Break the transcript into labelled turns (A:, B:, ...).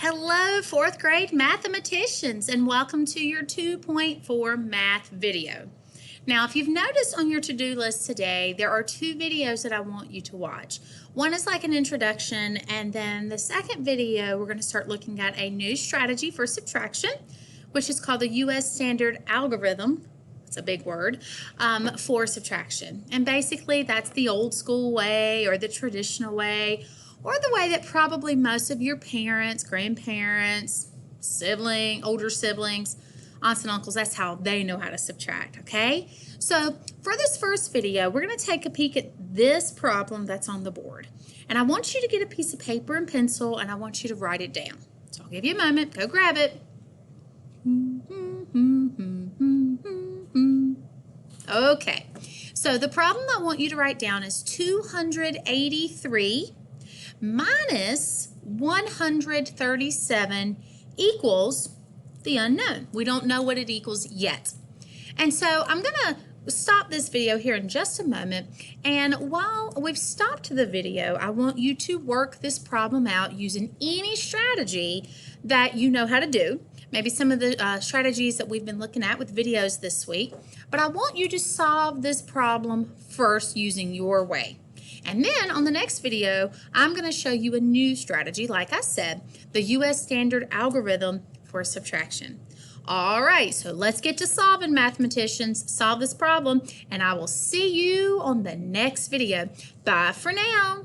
A: Hello, fourth grade mathematicians, and welcome to your 2.4 math video. Now, if you've noticed on your to-do list today, there are two videos that I want you to watch. One is like an introduction, and then the second video, we're going to start looking at a new strategy for subtraction, which is called the U.S. Standard Algorithm. It's a big word, for subtraction. And basically, that's the old school way or the traditional way, or the way that probably most of your parents, grandparents, older siblings, aunts and uncles, that's how they know how to subtract, okay? So for this first video, we're going to take a peek at this problem that's on the board. And I want you to get a piece of paper and pencil, and I want you to write it down. So I'll give you a moment. Go grab it. Okay, so the problem I want you to write down is 283 minus 137 equals the unknown. We don't know what it equals yet. And so I'm going to stop this video here in just a moment. And while we've stopped the video, I want you to work this problem out using any strategy that you know how to do. Maybe some of the strategies that we've been looking at with videos this week. But I want you to solve this problem first using your way. And then on the next video, I'm going to show you a new strategy, like I said, the U.S. Standard Algorithm for subtraction. All right, so let's get to solving, mathematicians. Solve this problem, and I will see you on the next video. Bye for now.